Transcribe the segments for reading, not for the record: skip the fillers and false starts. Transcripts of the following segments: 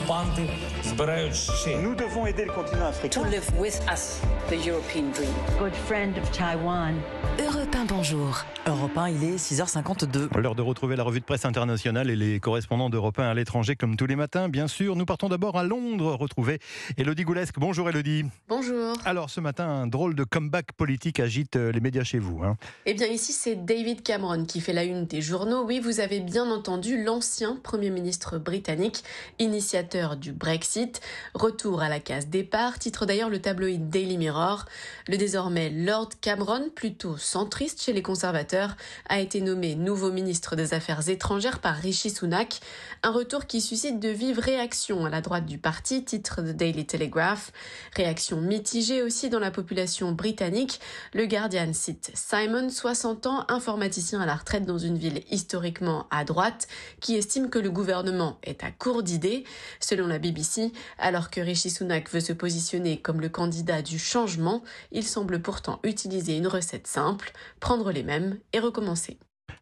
Nous devons aider le continent africain. To live with us, the European dream. Good friend of Taiwan. Europe 1, bonjour. Europe 1, il est 6h52. L'heure de retrouver la revue de presse internationale et les correspondants d'Europe 1 à l'étranger comme tous les matins. Bien sûr, nous partons d'abord à Londres retrouver Élodie Goulesque. Bonjour Élodie. Bonjour. Alors ce matin, un drôle de comeback politique agite les médias chez vous. Eh bien ici, c'est David Cameron qui fait la une des journaux. Oui, vous avez bien entendu, l'ancien Premier ministre britannique, initiateur du Brexit. Retour à la case départ, titre d'ailleurs le tabloïd Daily Mirror. Le désormais Lord Cameron, plutôt centriste chez les conservateurs, a été nommé nouveau ministre des Affaires étrangères par Rishi Sunak. Un retour qui suscite de vives réactions à la droite du parti, titre de Daily Telegraph. Réactions mitigées aussi dans la population britannique. Le Guardian cite Simon, 60 ans, informaticien à la retraite dans une ville historiquement à droite, qui estime que le gouvernement est à court d'idées. Selon la BBC, alors que Rishi Sunak veut se positionner comme le candidat du changement, il semble pourtant utiliser une recette simple, prendre les mêmes et recommencer.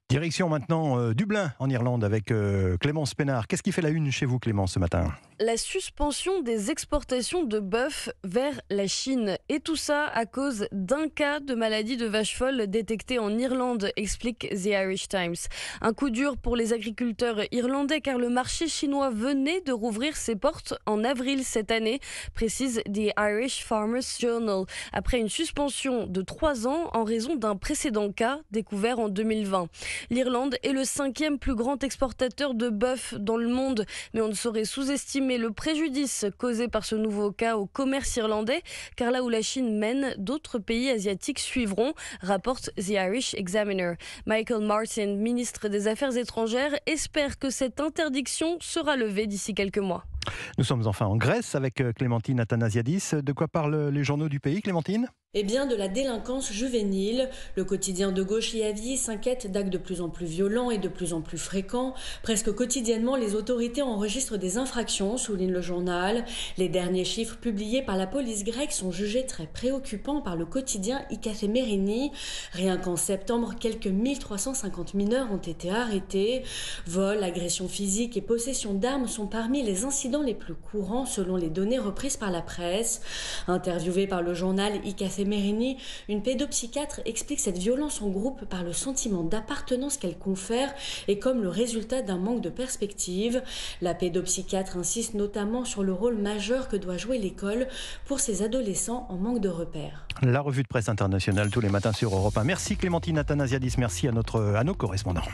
Direction maintenant Dublin en Irlande avec Clémence Pénard. Qu'est-ce qui fait la une chez vous Clémence ce matin ? La suspension des exportations de bœuf vers la Chine. Et tout ça à cause d'un cas de maladie de vache folle détecté en Irlande, explique The Irish Times. Un coup dur pour les agriculteurs irlandais car le marché chinois venait de rouvrir ses portes en avril cette année, précise The Irish Farmers Journal, après une suspension de 3 ans en raison d'un précédent cas découvert en 2020. L'Irlande est le 5e plus grand exportateur de bœuf dans le monde, mais on ne saurait sous-estimer le préjudice causé par ce nouveau cas au commerce irlandais, car là où la Chine mène, d'autres pays asiatiques suivront, rapporte The Irish Examiner. Michael Martin, ministre des Affaires étrangères, espère que cette interdiction sera levée d'ici quelques mois. Nous sommes enfin en Grèce avec Clémentine Athanasiadis. De quoi parlent les journaux du pays, Clémentine ? Eh bien, de la délinquance juvénile. Le quotidien de gauche Iavi s'inquiète d'actes de plus en plus violents et de plus en plus fréquents. Presque quotidiennement, les autorités enregistrent des infractions, souligne le journal. Les derniers chiffres publiés par la police grecque sont jugés très préoccupants par le quotidien Ikathemerini. Rien qu'en septembre, quelques 1350 mineurs ont été arrêtés. Vol, agression physique et possession d'armes sont parmi les incidents les plus courants selon les données reprises par la presse. Interviewée par le journal Ikathemerini, une pédopsychiatre explique cette violence en groupe par le sentiment d'appartenance qu'elle confère et comme le résultat d'un manque de perspective. La pédopsychiatre insiste notamment sur le rôle majeur que doit jouer l'école pour ces adolescents en manque de repères. La revue de presse internationale tous les matins sur Europe 1. Merci Clémentine Athanasiadis, merci à nos correspondants.